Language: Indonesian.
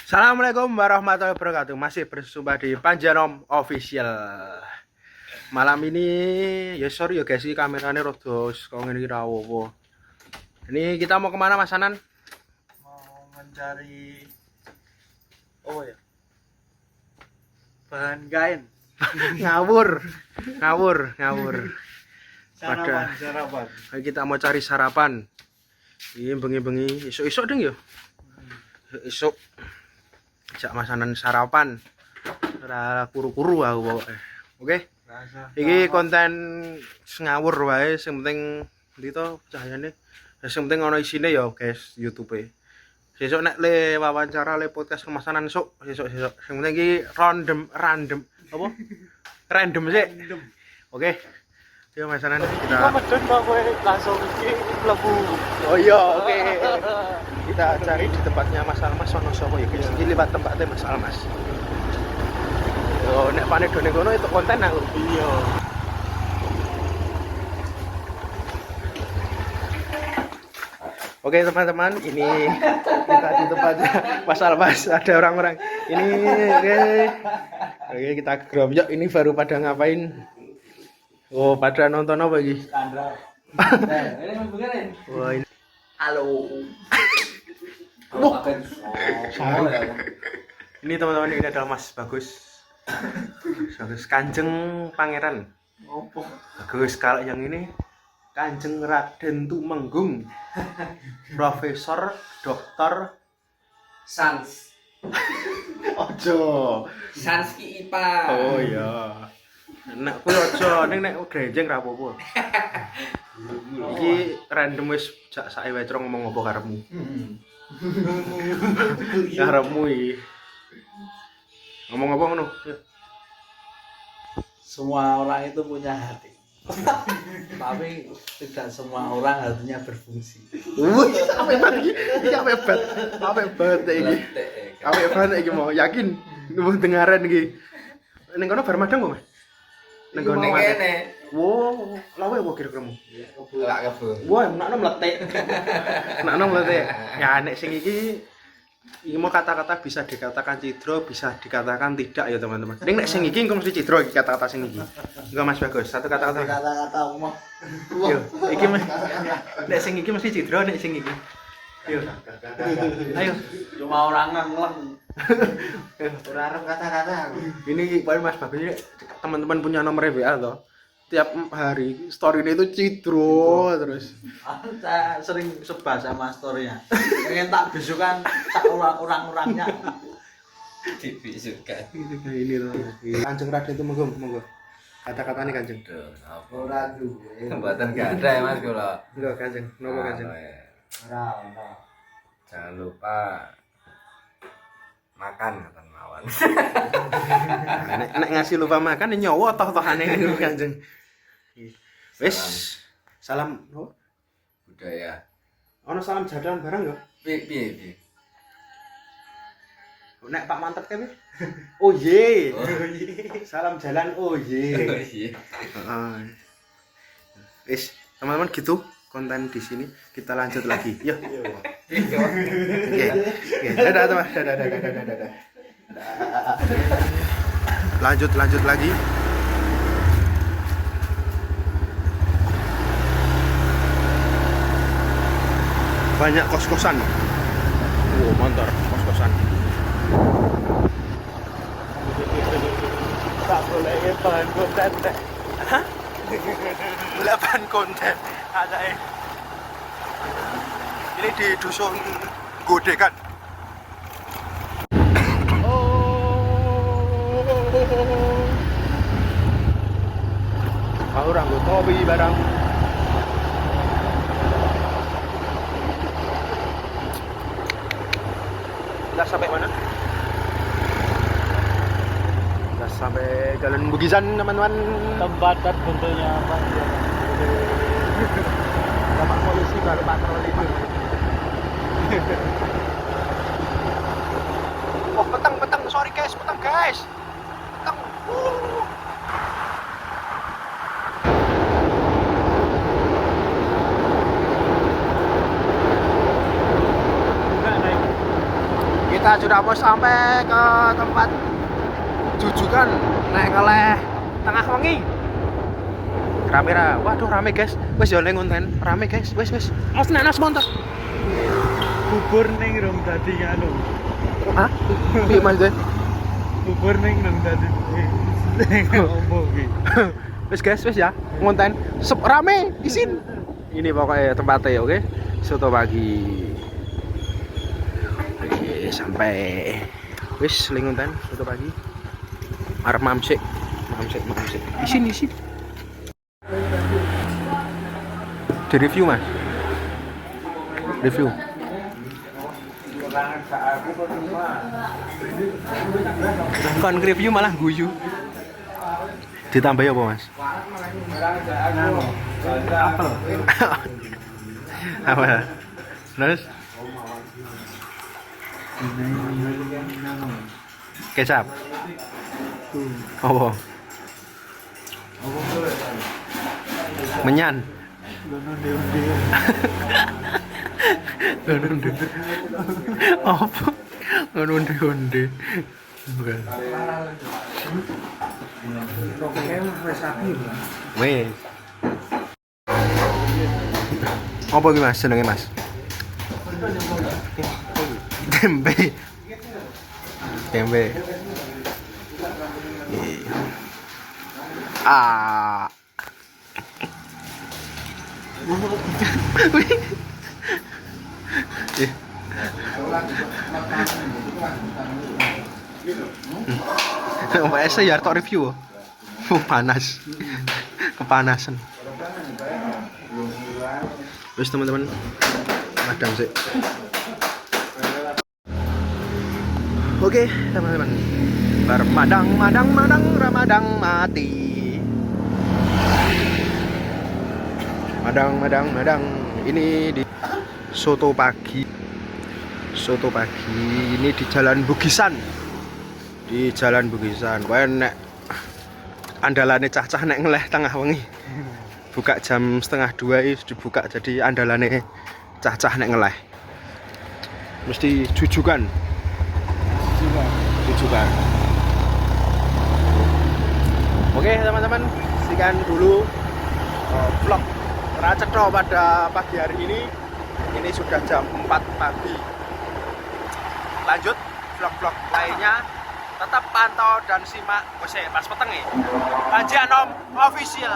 Assalamualaikum warahmatullahi wabarakatuh. Masih berjumpa di Panjanom Official. Malam ini ya sorry ya guys, kameranya rada kok ngene iki ra apa. Ini kita mau kemana Mas Anan? Mau mencari ya bahan kain. Ngawur. Sarapan. Kita mau cari sarapan. Ini bengi-bengi, isuk-isuk deng yo. Isuk. Jak Mas Anan sarapan. Ora kuru-kuru aku pokoke. Oke. Iki konten ngawur wae, sing penting ndi to cahayane. Sing penting ono isine ya guys, YouTube-e. Sesuk nek le wawancara le podcast Mas Anan sesuk. Sing penting iki random apa? Random sih. Oke. Yo Mas Anan kita Medun kok kowe langsung iki mlebu. Oh iya, oke. Kita cari di tempatnya Mas Almas sono sapa ya guys. Iki liwat tempatnya Mas Almas. Yo nek pane done kono itu konten aku. Iya. Oke teman-teman, ini kita di tempatnya Mas Almas. Ada orang-orang. Ini oke kita gerombol. Ini baru pada ngapain? Oh, pada nonton apa iki? Wah, ini. Halo. Wah. Ini teman-teman, ini adalah Mas Bagus. Bagus Kanjeng Pangeran. Opo? Bagus, kalau yang ini Kanjeng Raden Tumenggung. Profesor Doktor Sans. Ojo. Sans ki IPA. Oh iya. Nek kuwi aja ning nek grenjeng ra apa-apa. Iki random wis jak sak wae ngomong apa karepmu. Karepmu iki. Ngomong apa ngono? Semua orang itu punya hati. Tapi tidak semua orang hatinya berfungsi. Wih, apa banget iki? Apa banget iki? Apa banget iki mau yakin nuwun dengaran iki. Ning kono bar madang kok, Mas? Ning kono kene. Wow, lawe apa kira-kira mu? Enggak kebo. Wah, nakno mletek. Ya nek sing iki mau kata-kata bisa dikatakan cidro, bisa dikatakan tidak ya teman-teman. Nek sing iki engko mesti cidro iki kata-kata sing iki. Enggak Mas Bagus, satu kata-kata. Kata-kata omong. Yo, iki nek sing iki mesti cidro, nek sing iki. Yo. Ayo, Cuma orang ngeleng. Ora arep kata-kata. ini Pak Mas Bagus ini teman-teman punya nomor WA toh. Tiap hari story ini itu cidro terus. Saya sering sebal sama story-nya. Pengen tak besukan tak orang-orangnya. Dibisukan. Ini loh. Kanjeng Raden itu monggo. Kata-kata nih Kanjeng. Ora duwe. Mboten gak ada ya Mas kula. Lho Kanjeng, nopo Kanjeng? Ora. Jangan lupa makan kata mawon. Nek ngasih lupa makan nyawa toh-tohane niku Kanjeng. Wis, salam no? Budaya. Ono salam jadan bareng yo. Piye. Nek Pak Mantep kene. Oh ye. Oh. Salam jalan oh ye. Iya. Heeh. Wis, teman-teman gitu konten di sini. Kita lanjut lagi. Yo. Oke. Dadah teman. Dadah. Lanjut lagi. Banyak kos-kosan. Wow, mantap kos-kosan. Tak boleh bahan konten. Hah? Belapan konten ada ini di dusun Godekan. Aku orang gue topi barang. Kita sampai mana? Kita sampai Jalan Bugizan teman-teman. Tempat dan bentuknya apa? Bapak polisi baru patroli itu. Oh petang, sorry guys, petang. Kita sudah mau sampai ke tempat jujukan naik ngeleh tengah wengi. Rame ra. Waduh rame guys. Wis yo ngonten. Rame guys. Wis. Mas nek nas montor. Bubur ning rong dadi anu. Hah? Piye Mas Dek? Bubur ning rong dadi. Ombo iki. Wis guys, wis ya. Ngonten. Rame isin. Ini pokoknya tempatnya oke. Soto pagi. Oke, sampai wis lingunten soto pagi. Arep mamsik. Isin. Di review Mas. Review. Kon review malah guyu. Ditambah apa Mas? Apel. Apa? Terus? Kecap. Apa? Menyan. Londe. Apa? Londe. Bukan. Wes. Apa iki Mas senenge Mas? Tempe. Ah. Mbak ya tok review. Panas. Kepanasan. Wis teman-teman. Madang sih. Oke, teman-teman. Bermadang Ramadang mati. Madang. Ini di soto pagi ini di Jalan Bugisan. Kowe nek andalane cah-cah nek ngeleh tengah wengi. Buka jam 1:30 dibuka, jadi andalane cah-cah nek ngeleh. Mesti jujukan. Oke teman-teman, sekian dulu vlog Racetho pada pagi hari ini. Ini sudah jam 4 pagi. Lanjut vlog-vlog lainnya, tetap pantau dan simak pas peteng ya. Panji Anom Official.